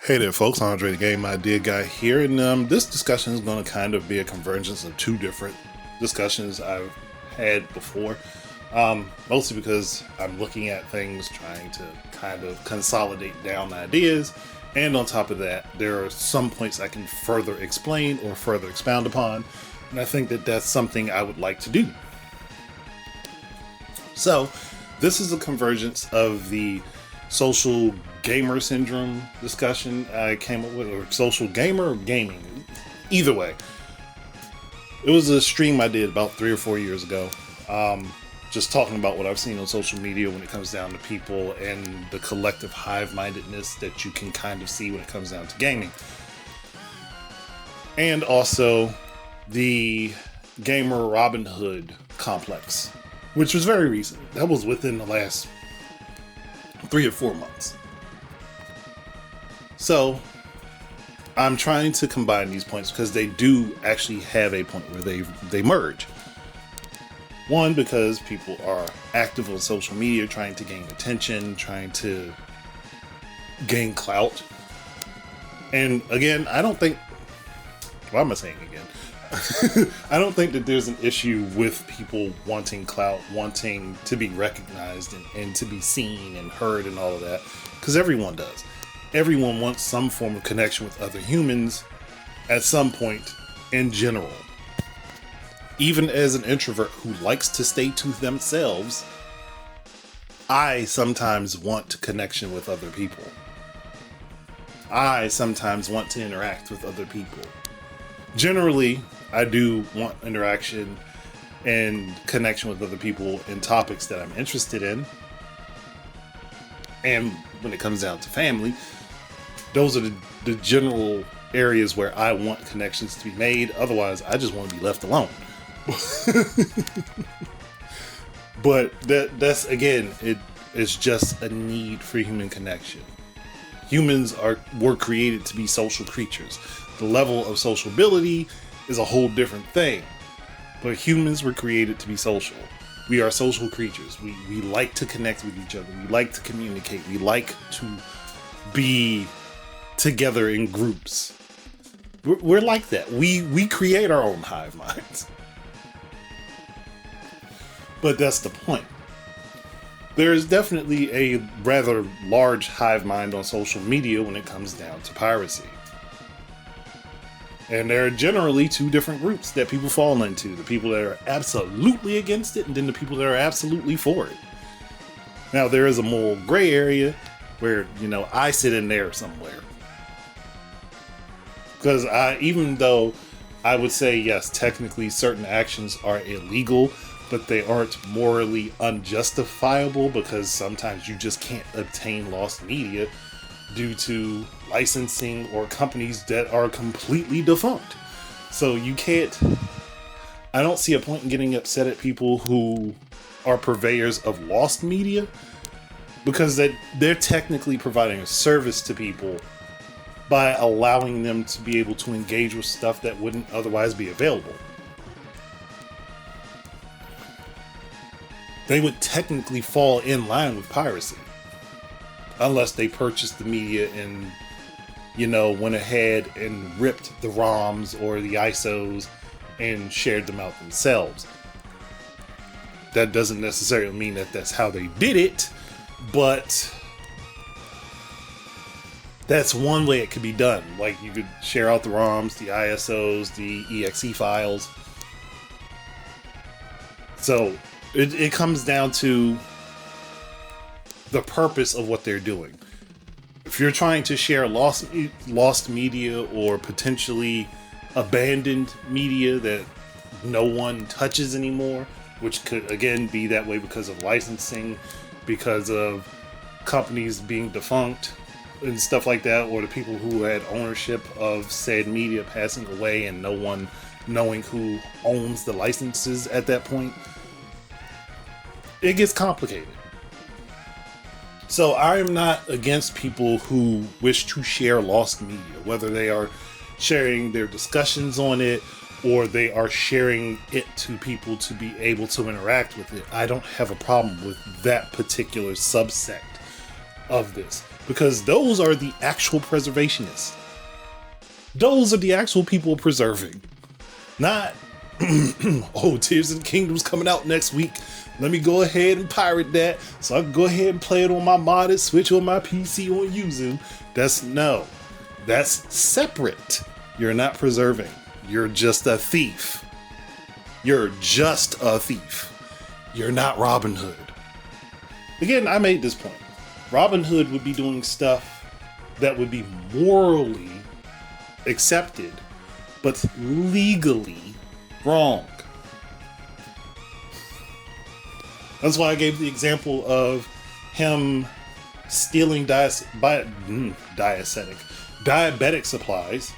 Hey there, folks. Andre the Game Idea Guy here, and this discussion is going to kind of be a convergence of two different discussions I've had before. Mostly because I'm looking at things, trying to kind of consolidate down ideas, and on top of that, there are some points I can further explain or further expound upon, and I think that that's something I would like to do. So, this is a convergence of the social gamer syndrome discussion I came up with, or social gamer or gaming. Either way, it was a stream I did about 3 or 4 years ago. Just talking about what I've seen on social media when it comes down to people and the collective hive-mindedness that you can kind of see when it comes down to gaming. And also the gamer Robin Hood complex, which was very recent. That was within the last 3 or 4 months. So I'm trying to combine these points because they do actually have a point where they merge. One, because people are active on social media trying to gain attention, trying to gain clout. And again, I don't think, why am I saying again? I don't think that there's an issue with people wanting clout, wanting to be recognized and to be seen and heard and all of that, because everyone does. Everyone wants some form of connection with other humans at some point in general. Even as an introvert who likes to stay to themselves, I sometimes want connection with other people. I sometimes want to interact with other people. Generally, I do want interaction and connection with other people in topics that I'm interested in. And when it comes down to family, those are the general areas where I want connections to be made. Otherwise, I just want to be left alone. But that's again, it's just a need for human connection. Humans were created to be social creatures. The level of sociability is a whole different thing. But humans were created to be social. We are social creatures. We like to connect with each other. We like to communicate. We like to be together in groups. We're like that. We create our own hive minds. But that's the point. There is definitely a rather large hive mind on social media when it comes down to piracy. And there are generally two different groups that people fall into. The people that are absolutely against it, and then the people that are absolutely for it. Now, there is a moral gray area where, I sit in there somewhere. Because even though I would say, yes, technically certain actions are illegal, but they aren't morally unjustifiable because sometimes you just can't obtain lost media due to licensing or companies that are completely defunct. So I don't see a point in getting upset at people who are purveyors of lost media, because they're technically providing a service to people by allowing them to be able to engage with stuff that wouldn't otherwise be available. They would technically fall in line with piracy. Unless they purchased the media and, went ahead and ripped the ROMs or the ISOs and shared them out themselves. That doesn't necessarily mean that that's how they did it, but that's one way it could be done. Like, you could share out the ROMs, the ISOs, the EXE files. So it comes down to the purpose of what they're doing. If you're trying to share lost media or potentially abandoned media that no one touches anymore, which could again be that way because of licensing, because of companies being defunct and stuff like that, or the people who had ownership of said media passing away and no one knowing who owns the licenses at that point, it gets complicated. So I am not against people who wish to share lost media, whether they are sharing their discussions on it or they are sharing it to people to be able to interact with it. I don't have a problem with that particular subsect of this. because those are the actual preservationists. Those are the actual people preserving. Not, oh, Tears of the Kingdom's coming out next week. Let me go ahead and pirate that so I can go ahead and play it on my modded Switch on my PC on Yuzu. That's separate. You're not preserving. You're just a thief. You're just a thief. You're not Robin Hood. Again, I made this point. Robin Hood would be doing stuff that would be morally accepted, but legally wrong. That's why I gave the example of him stealing diabetic supplies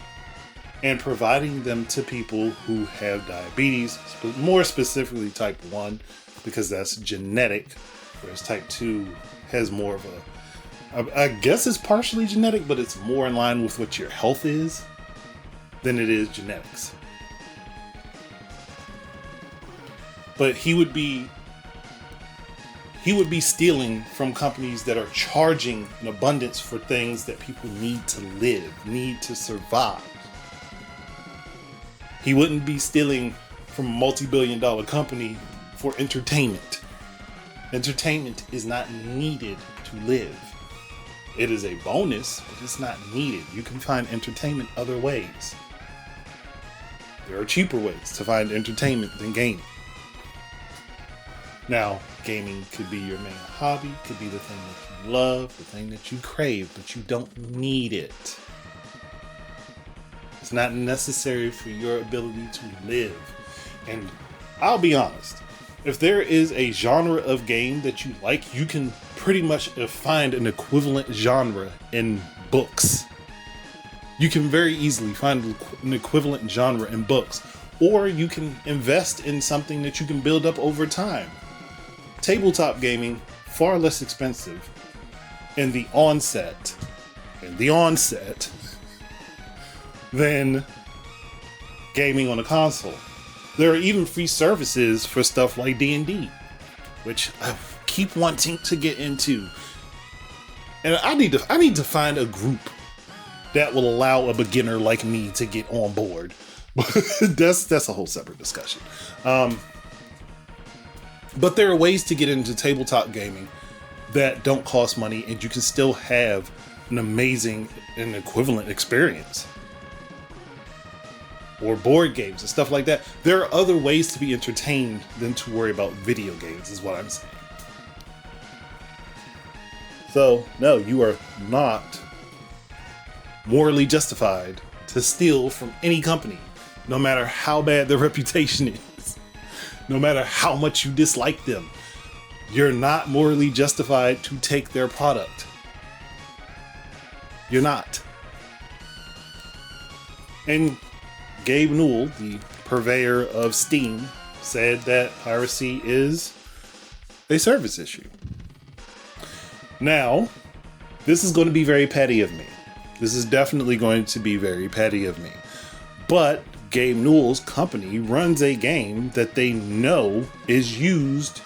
and providing them to people who have diabetes, more specifically type 1, because that's genetic, whereas type 2 has more of I guess it's partially genetic, but it's more in line with what your health is than it is genetics. But he would be stealing from companies that are charging an abundance for things that people need to live, need to survive. He wouldn't be stealing from a multi-billion-dollar company for entertainment. Entertainment is not needed to live. It is a bonus, but it's not needed. You can find entertainment other ways. There are cheaper ways to find entertainment than gaming. Now, gaming could be your main hobby, could be the thing that you love, the thing that you crave, but you don't need it. It's not necessary for your ability to live. And I'll be honest, if there is a genre of game that you like, you can pretty much find an equivalent genre in books. You can very easily find an equivalent genre in books, or you can invest in something that you can build up over time. Tabletop gaming, far less expensive in the onset than gaming on a console. There are even free services for stuff like D&D, which I keep wanting to get into. And I need to find a group that will allow a beginner like me to get on board. that's a whole separate discussion. But there are ways to get into tabletop gaming that don't cost money, and you can still have an amazing and equivalent experience. Or board games and stuff like that. There are other ways to be entertained than to worry about video games, is what I'm saying. So, no, you are not morally justified to steal from any company, no matter how bad their reputation is, no matter how much you dislike them. You're not morally justified to take their product. You're not. And Gabe Newell, the purveyor of Steam, said that piracy is a service issue. Now, this is going to be very petty of me. This is definitely going to be very petty of me. But Gabe Newell's company runs a game that they know is used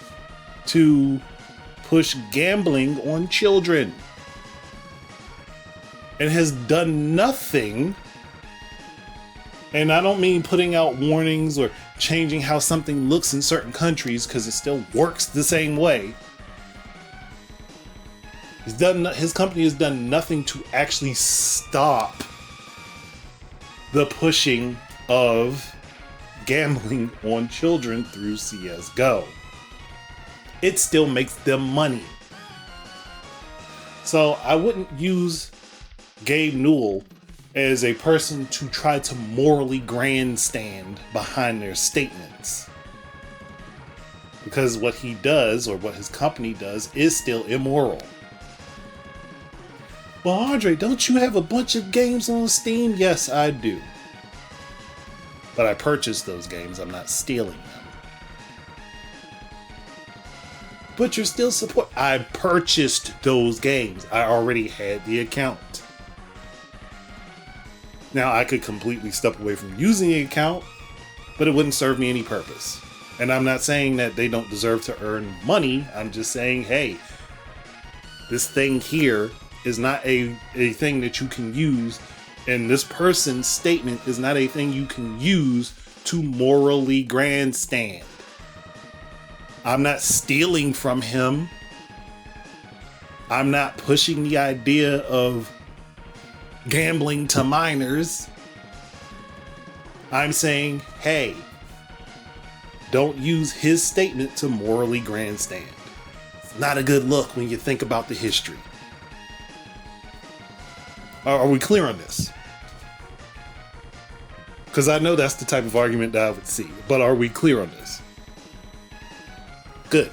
to push gambling on children, and has done nothing. And I don't mean putting out warnings or changing how something looks in certain countries, because it still works the same way. His company has done nothing to actually stop the pushing of gambling on children through CSGO. It still makes them money. So I wouldn't use Gabe Newell as a person to try to morally grandstand behind their statements. Because what he does, or what his company does, is still immoral. Well, Andre, don't you have a bunch of games on Steam? Yes, I do. But I purchased those games. I'm not stealing them. But you're still I purchased those games. I already had the account. Now, I could completely step away from using the account, but it wouldn't serve me any purpose. And I'm not saying that they don't deserve to earn money. I'm just saying, hey, this thing here is not a thing that you can use, and this person's statement is not a thing you can use to morally grandstand. I'm not stealing from him. I'm not pushing the idea of gambling to minors. I'm saying, hey, don't use his statement to morally grandstand. It's not a good look when you think about the history. Are we clear on this? Because I know that's the type of argument that I would see. But are we clear on this? Good.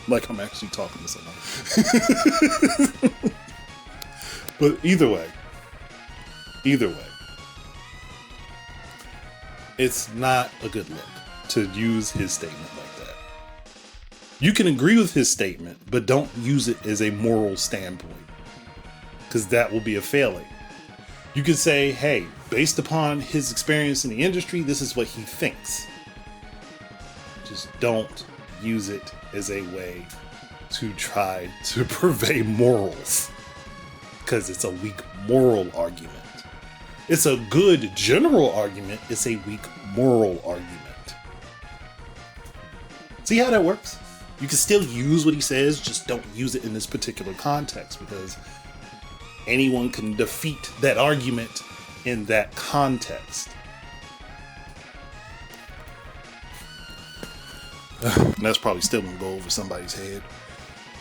Like I'm actually talking to someone. But either way, it's not a good look to use his statement like that. You can agree with his statement, but don't use it as a moral standpoint, because that will be a failing. You could say, hey, based upon his experience in the industry, this is what he thinks. Just don't use it as a way to try to purvey morals, because it's a weak moral argument. It's a good general argument. It's a weak moral argument. See how that works? You can still use what he says, just don't use it in this particular context, because anyone can defeat that argument in that context. And that's probably still gonna go over somebody's head.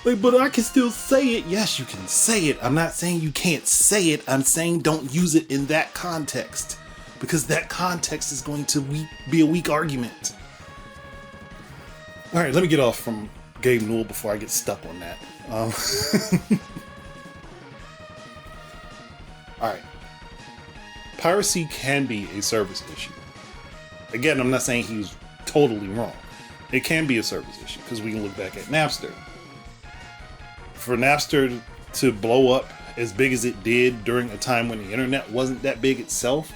Like, but I can still say it. Yes, you can say it. I'm not saying you can't say it. I'm saying don't use it in that context, because that context is going to be a weak argument. All right, let me get off from Gabe Newell before I get stuck on that. All right. Piracy can be a service issue. Again, I'm not saying he's totally wrong. It can be a service issue, because we can look back at Napster. For Napster to blow up as big as it did during a time when the internet wasn't that big itself,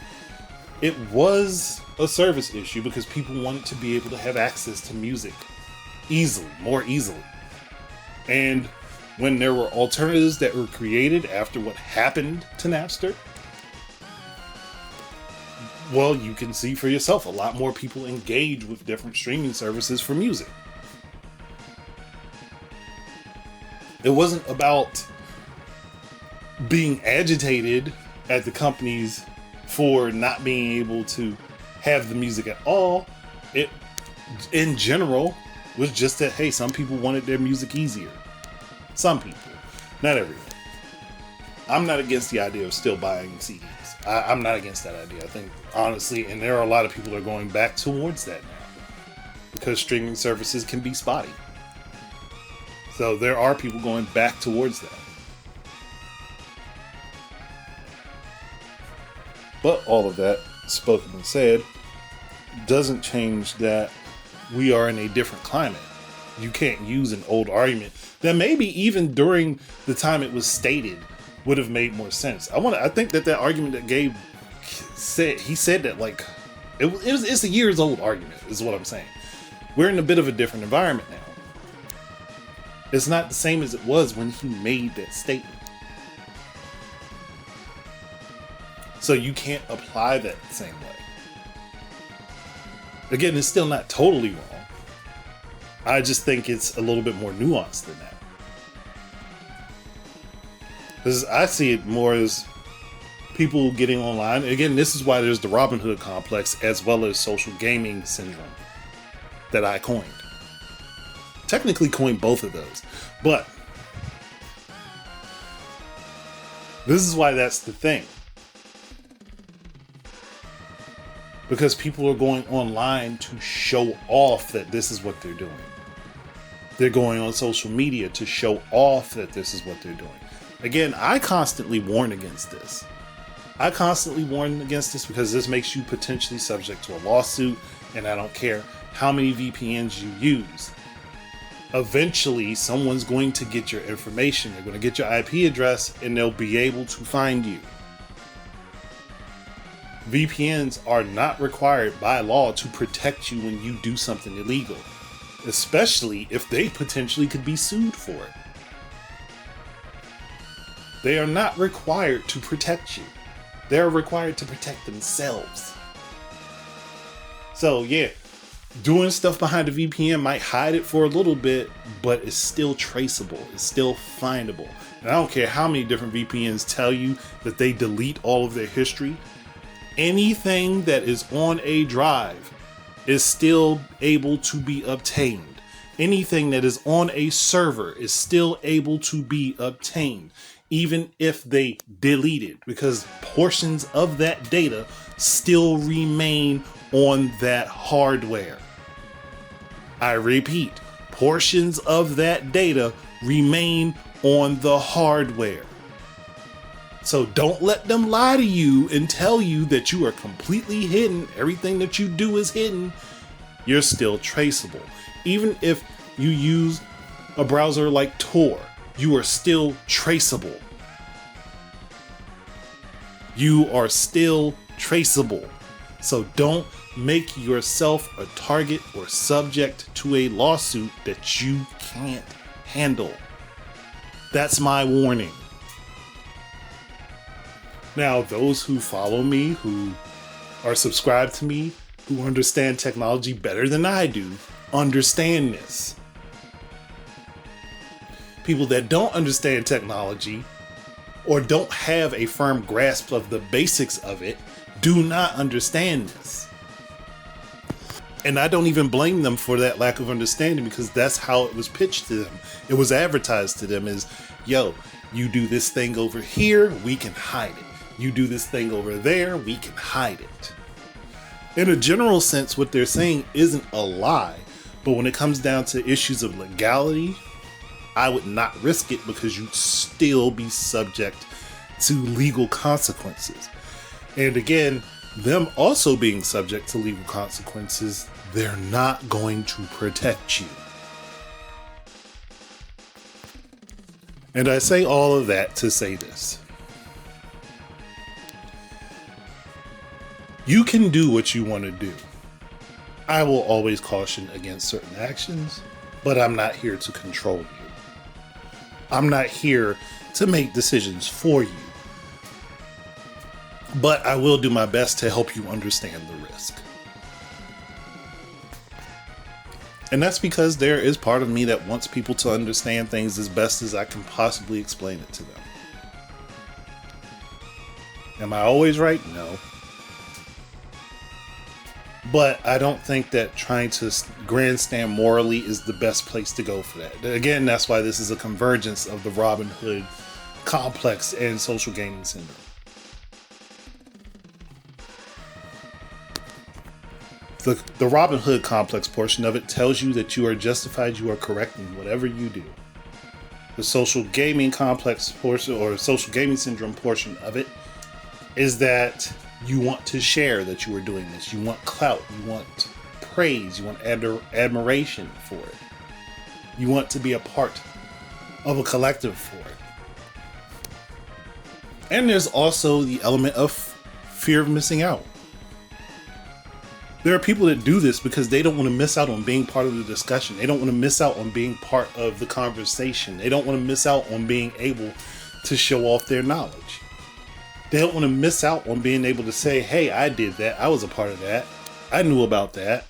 it was a service issue because people wanted to be able to have access to music more easily. And when there were alternatives that were created after what happened to Napster, well, you can see for yourself, a lot more people engage with different streaming services for music. It wasn't about being agitated at the companies for not being able to have the music at all. It, in general, was just that, hey, some people wanted their music easier. Some people, not everyone. I'm not against the idea of still buying CDs. I'm not against that idea. I think, honestly, and there are a lot of people that are going back towards that now, because streaming services can be spotty. So there are people going back towards that. But all of that, spoken and said, doesn't change that we are in a different climate. You can't use an old argument that maybe even during the time it was stated would have made more sense. I think that argument that Gabe said, he said that like it's a years old argument, is what I'm saying. We're in a bit of a different environment now. It's not the same as it was when he made that statement. So you can't apply that the same way. Again, it's still not totally wrong. I just think it's a little bit more nuanced than that. Because I see it more as people getting online. Again, this is why there's the Robin Hood complex as well as social gaming syndrome that I coined. Technically coined both of those, but this is why that's the thing. Because people are going online to show off that this is what they're doing. They're going on social media to show off that this is what they're doing. Again, I constantly warn against this. Because this makes you potentially subject to a lawsuit, and I don't care how many VPNs you use. Eventually, someone's going to get your information. They're going to get your IP address, and they'll be able to find you. VPNs are not required by law to protect you when you do something illegal, especially if they potentially could be sued for it. They are not required to protect you. They're required to protect themselves. So yeah, doing stuff behind a VPN might hide it for a little bit, but it's still traceable. It's still findable. And I don't care how many different VPNs tell you that they delete all of their history. Anything that is on a drive is still able to be obtained. Anything that is on a server is still able to be obtained, even if they delete it, because portions of that data still remain on that hardware. I repeat, portions of that data remain on the hardware. So don't let them lie to you and tell you that you are completely hidden. Everything that you do is hidden. You're still traceable. Even if you use a browser like Tor, you are still traceable. You are still traceable. So don't make yourself a target or subject to a lawsuit that you can't handle. That's my warning. Now, those who follow me, who are subscribed to me, who understand technology better than I do, understand this. People that don't understand technology or don't have a firm grasp of the basics of it do not understand this. And I don't even blame them for that lack of understanding, because that's how it was pitched to them. It was advertised to them as, yo, you do this thing over here, we can hide it. You do this thing over there, we can hide it. In a general sense, what they're saying isn't a lie, but when it comes down to issues of legality, I would not risk it, because you'd still be subject to legal consequences. And again, them also being subject to legal consequences, they're not going to protect you. And I say all of that to say this. You can do what you want to do. I will always caution against certain actions, but I'm not here to control you. I'm not here to make decisions for you. But I will do my best to help you understand the risk. And that's because there is part of me that wants people to understand things as best as I can possibly explain it to them. Am I always right? No. But I don't think that trying to grandstand morally is the best place to go for that. Again, that's why this is a convergence of the Robin Hood complex and social gaming syndrome. The Robin Hood complex portion of it tells you that you are justified, you are correct in whatever you do. The social gaming complex portion, or social gaming syndrome portion of it, is that you want to share that you are doing this. You want clout, you want praise, you want admiration for it. You want to be a part of a collective for it. And there's also the element of fear of missing out. There are people that do this because they don't want to miss out on being part of the discussion. They don't want to miss out on being part of the conversation. They don't want to miss out on being able to show off their knowledge. They don't want to miss out on being able to say, hey, I did that. I was a part of that. I knew about that.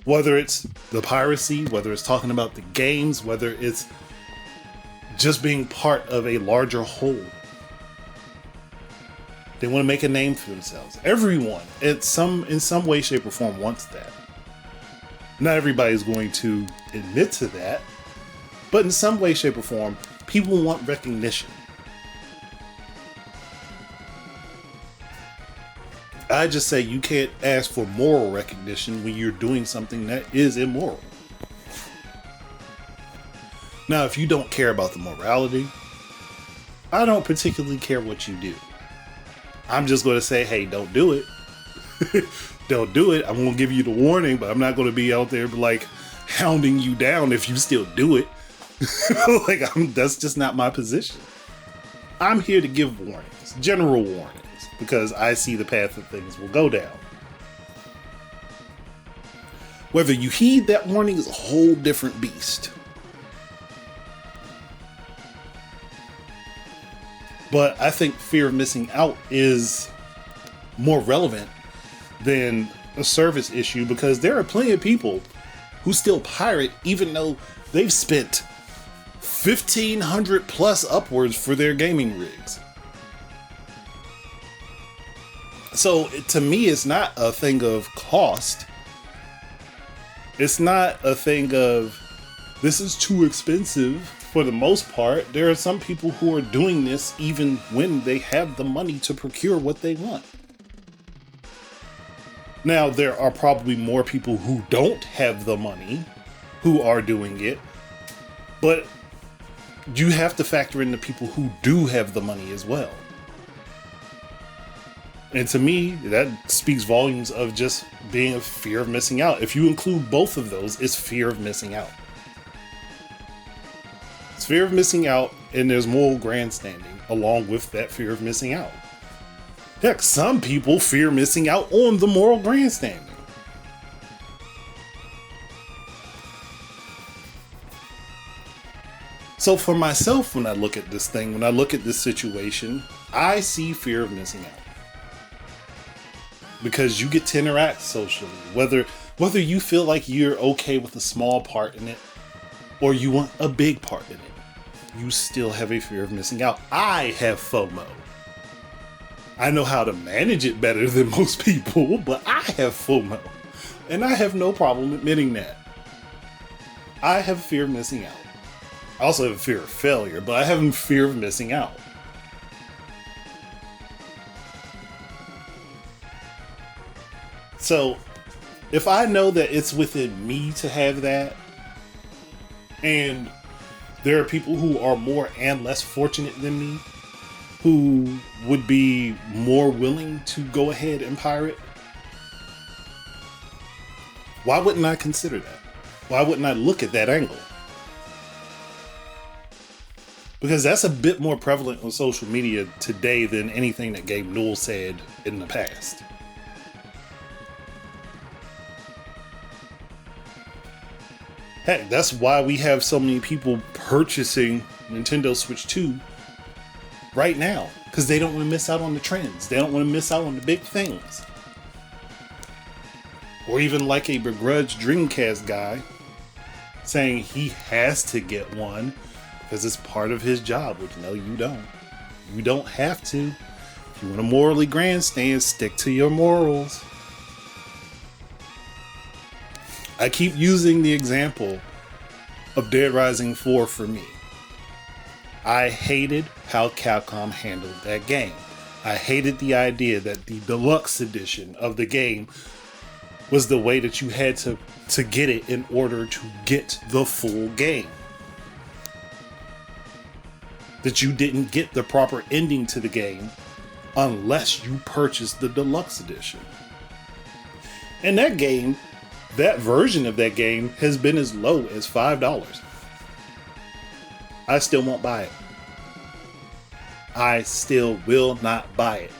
Whether it's the piracy, whether it's talking about the games, whether it's just being part of a larger whole. They want to make a name for themselves. Everyone, in some way, shape, or form, wants that. Not everybody is going to admit to that, but in some way, shape, or form, people want recognition. I just say you can't ask for moral recognition when you're doing something that is immoral. Now, if you don't care about the morality, I don't particularly care what you do. I'm just going to say, hey, don't do it. Don't do it. I'm going to give you the warning, but I'm not going to be out there like hounding you down if you still do it. That's just not my position. I'm here to give warnings, general warnings, because I see the path that things will go down. Whether you heed that warning is a whole different beast. But I think fear of missing out is more relevant than a service issue, because there are plenty of people who still pirate even though they've spent $1,500 plus upwards for their gaming rigs. So to me, it's not a thing of cost. It's not a thing of this is too expensive. For the most part, there are some people who are doing this even when they have the money to procure what they want. Now, there are probably more people who don't have the money who are doing it, but you have to factor in the people who do have the money as well. And to me, that speaks volumes of just being a fear of missing out. If you include both of those, it's fear of missing out. It's fear of missing out, and there's moral grandstanding along with that fear of missing out. Heck, some people fear missing out on the moral grandstanding. So for myself, when I look at this thing, when I look at this situation, I see fear of missing out. Because you get to interact socially, whether you feel like you're okay with a small part in it, or you want a big part in it, you still have a fear of missing out. I have FOMO. I know how to manage it better than most people, but I have FOMO. And I have no problem admitting that. I have a fear of missing out. I also have a fear of failure, but I have a fear of missing out. So, if I know that it's within me to have that, and there are people who are more and less fortunate than me, who would be more willing to go ahead and pirate, why wouldn't I consider that? Why wouldn't I look at that angle? Because that's a bit more prevalent on social media today than anything that Gabe Newell said in the past. Heck, that's why we have so many people purchasing Nintendo Switch 2 right now. Because they don't want to miss out on the trends. They don't want to miss out on the big things. Or even like a begrudged Dreamcast guy saying he has to get one because it's part of his job. Which, no, you don't. You don't have to. If you want to morally grandstand, stick to your morals. I keep using the example of Dead Rising 4 for me. I hated how Capcom handled that game. I hated the idea that the deluxe edition of the game was the way that you had to get it in order to get the full game. That you didn't get the proper ending to the game unless you purchased the deluxe edition. And that game, that version of that game has been as low as $5. I still won't buy it. I still will not buy it.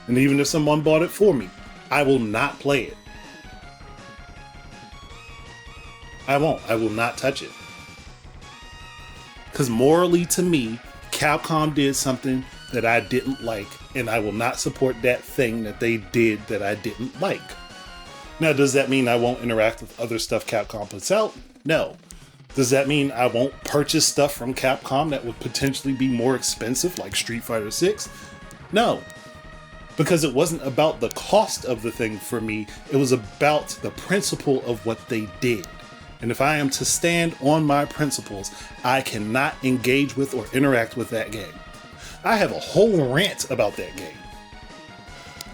And even if someone bought it for me, I will not play it. I won't. I will not touch it. Because morally, to me, Capcom did something that I didn't like, and I will not support that thing that they did that I didn't like. Now, does that mean I won't interact with other stuff Capcom puts out? No. Does that mean I won't purchase stuff from Capcom that would potentially be more expensive, like Street Fighter 6? No. Because it wasn't about the cost of the thing for me, it was about the principle of what they did. And if I am to stand on my principles, I cannot engage with or interact with that game. I have a whole rant about that game.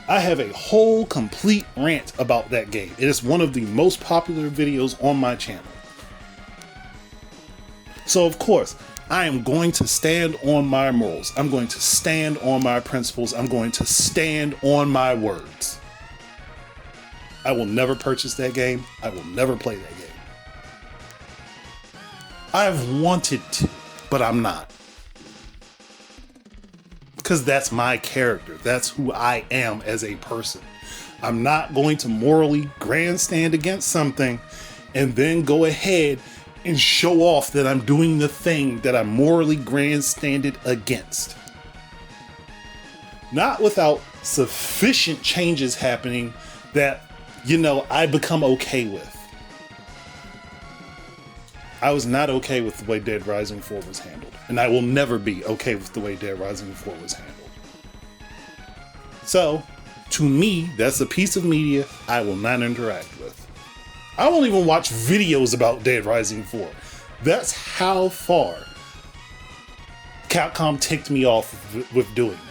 I have a whole complete rant about that game. It is one of the most popular videos on my channel. So of course, I am going to stand on my morals. I'm going to stand on my principles. I'm going to stand on my words. I will never purchase that game. I will never play that game. I've wanted to, but I'm not. Because that's my character. That's who I am as a person. I'm not going to morally grandstand against something and then go ahead and show off that I'm doing the thing that I morally grandstanded against. Not without sufficient changes happening that, I become okay with. I was not okay with the way Dead Rising 4 was handled. And I will never be okay with the way Dead Rising 4 was handled. So, to me, that's a piece of media I will not interact with. I won't even watch videos about Dead Rising 4. That's how far Capcom ticked me off with doing that.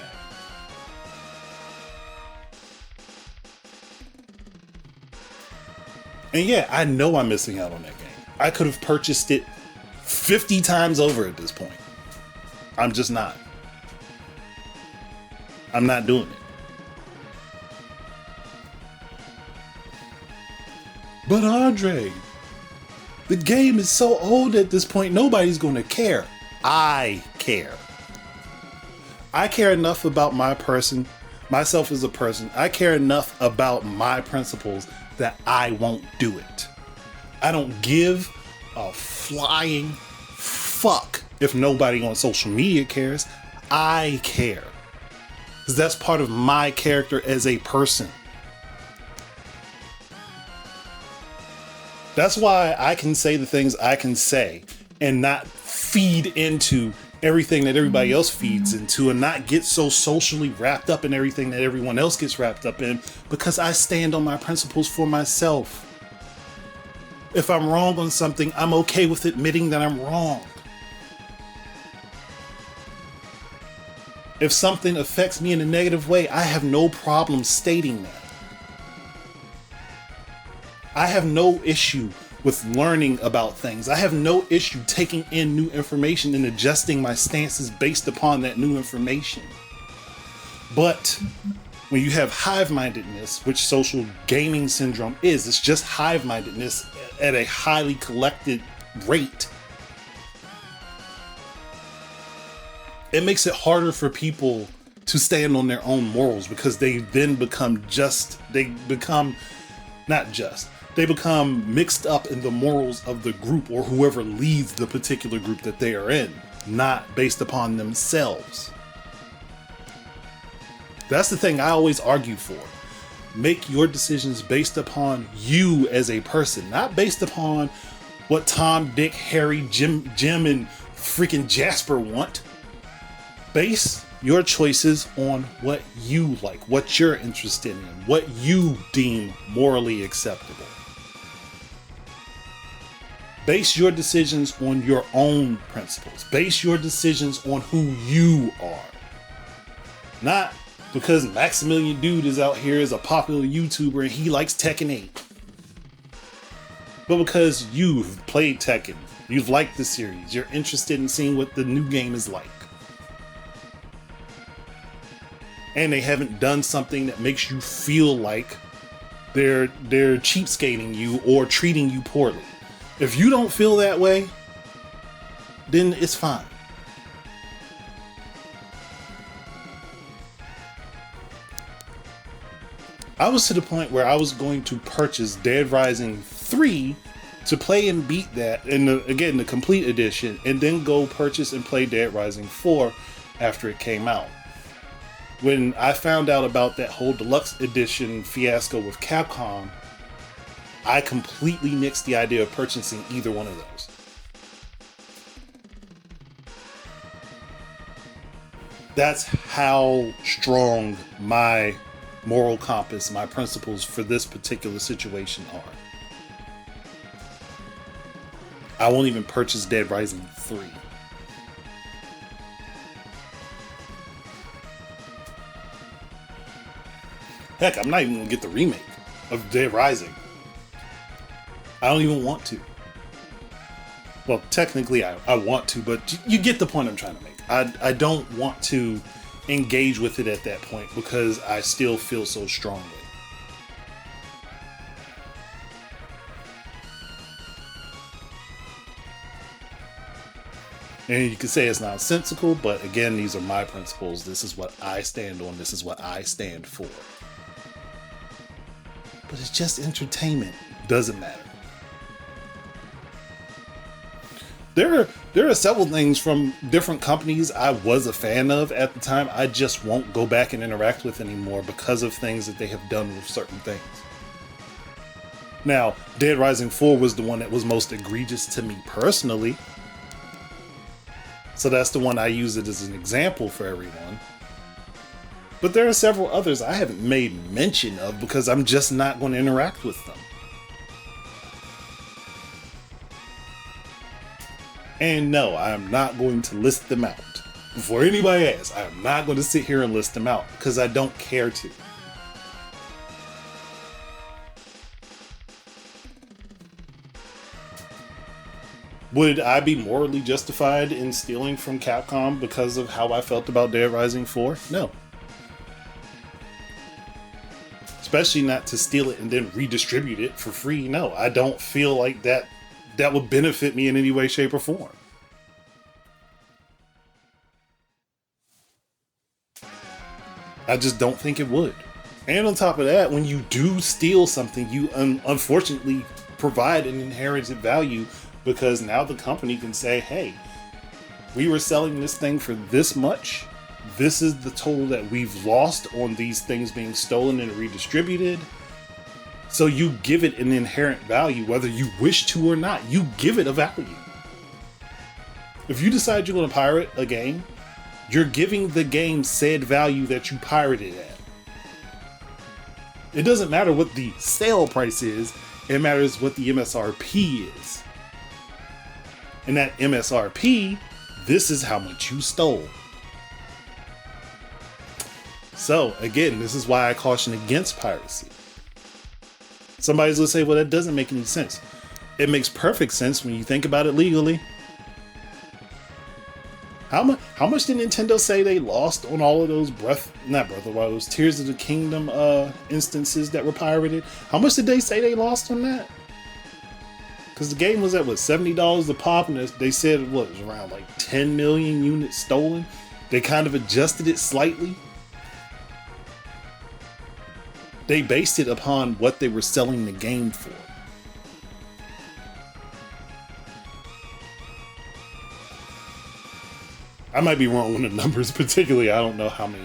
And yeah, I know I'm missing out on that game. I could have purchased it 50 times over at this point. I'm just not. I'm not doing it. But Andre, the game is so old at this point, nobody's going to care. I care. I care enough about myself as a person. I care enough about my principles that I won't do it. I don't give a flying fuck if nobody on social media cares. I care. Because that's part of my character as a person. That's why I can say the things I can say and not feed into everything that everybody else feeds into and not get so socially wrapped up in everything that everyone else gets wrapped up in, because I stand on my principles for myself. If I'm wrong on something, I'm okay with admitting that I'm wrong. If something affects me in a negative way, I have no problem stating that. I have no issue with learning about things. I have no issue taking in new information and adjusting my stances based upon that new information. But when you have hive-mindedness, which social gaming syndrome is, it's just hive-mindedness at a highly collected rate. It makes it harder for people to stand on their own morals, because they then become they become mixed up in the morals of the group or whoever leads the particular group that they are in, not based upon themselves. That's the thing I always argue for. Make your decisions based upon you as a person, not based upon what Tom, Dick, Harry, Jim, and freaking Jasper want. Base your choices on what you like, what you're interested in, what you deem morally acceptable. Base your decisions on your own principles. Base your decisions on who you are. Not because Maximilian Dude is out here as a popular YouTuber and he likes Tekken 8. But because you've played Tekken, you've liked the series, you're interested in seeing what the new game is like. And they haven't done something that makes you feel like they're cheapskating you or treating you poorly. If you don't feel that way, then it's fine. I was to the point where I was going to purchase Dead Rising 3 to play and beat that, and the complete edition, and then go purchase and play Dead Rising 4 after it came out. When I found out about that whole deluxe edition fiasco with Capcom, I completely nixed the idea of purchasing either one of those. That's how strong my moral compass, my principles for this particular situation are. I won't even purchase Dead Rising 3. Heck, I'm not even going to get the remake of Dead Rising. I don't even want to. Well, technically I want to, but you get the point I'm trying to make. I don't want to engage with it at that point because I still feel so strongly. And you can say it's nonsensical, but again, these are my principles. This is what I stand on. This is what I stand for. But it's just entertainment. Doesn't matter. there are several things from different companies I was a fan of at the time. I just won't go back and interact with anymore because of things that they have done with certain things. Now, Dead Rising 4 was the one that was most egregious to me personally. So that's the one I use it as an example for everyone. But there are several others I haven't made mention of because I'm just not going to interact with them. And no, I am not going to list them out. Before anybody asks, I am not going to sit here and list them out because I don't care to. Would I be morally justified in stealing from Capcom because of how I felt about Dead Rising 4? No. Especially not to steal it and then redistribute it for free. No, I don't feel like that would benefit me in any way, shape, or form. I just don't think it would. And on top of that, when you do steal something, you unfortunately provide an inherited value, because now the company can say, hey, we were selling this thing for this much. This is the total that we've lost on these things being stolen and redistributed. So you give it an inherent value, whether you wish to or not. You give it a value. If you decide you're going to pirate a game, you're giving the game said value that you pirated at. It doesn't matter what the sale price is. It matters what the MSRP is. And that MSRP, this is how much you stole. So, again, this is why I caution against piracy. Somebody's going to say, well, that doesn't make any sense. It makes perfect sense when you think about it legally. How much did Nintendo say they lost on all of those those Tears of the Kingdom instances that were pirated? How much did they say they lost on that? Because the game was at, what, $70 a pop, and they said it was around like 10 million units stolen. They kind of adjusted it slightly. They based it upon what they were selling the game for. I might be wrong on the numbers, particularly I don't know how many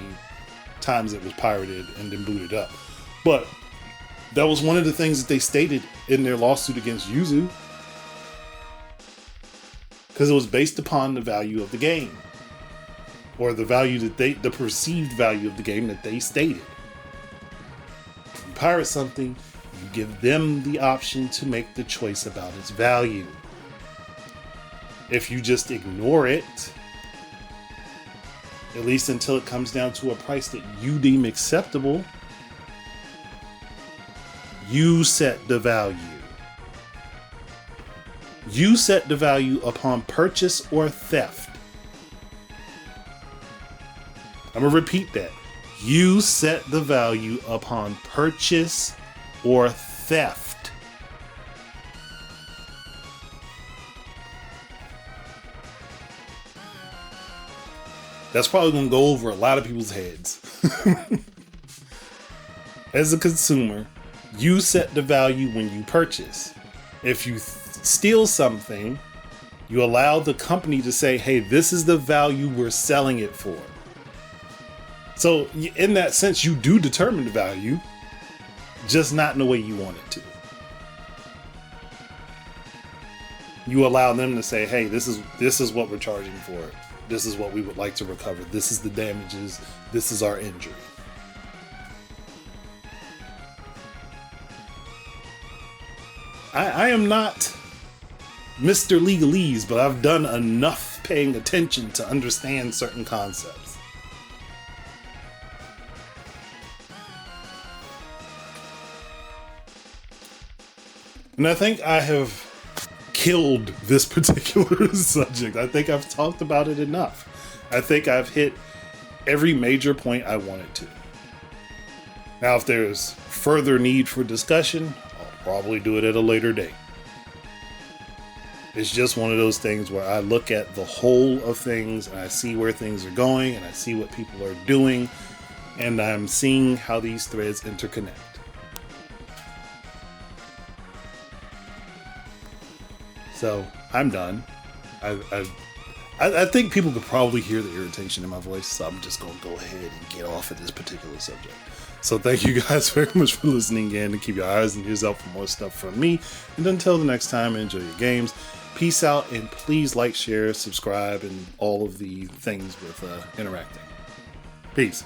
times it was pirated and then booted up. But that was one of the things that they stated in their lawsuit against Yuzu. Because it was based upon the value of the game. Or the value that the perceived value of the game that they stated. If you pirate something, you give them the option to make the choice about its value. If you just ignore it, at least until it comes down to a price that you deem acceptable, you set the value. You set the value upon purchase or theft. I'm going to repeat that. You set the value upon purchase or theft. That's probably going to go over a lot of people's heads. As a consumer, you set the value when you purchase. If you steal something, you allow the company to say, hey, this is the value we're selling it for. So in that sense, you do determine the value, just not in the way you want it to. You allow them to say, hey, this is what we're charging for it. This is what we would like to recover. This is the damages. This is our injury. I am not Mr. Legalese, but I've done enough paying attention to understand certain concepts. And I think I have killed this particular subject. I think I've talked about it enough. I think I've hit every major point I wanted to. Now, if there's further need for discussion, I'll probably do it at a later date. It's just one of those things where I look at the whole of things and I see where things are going and I see what people are doing and I'm seeing how these threads interconnect. So I'm done. I think people could probably hear the irritation in my voice, so I'm just going to go ahead and get off of this particular subject. So thank you guys very much for listening in, and keep your eyes and ears out for more stuff from me. And until the next time, enjoy your games. Peace out, and please like, share, subscribe, and all of the things with interacting. Peace.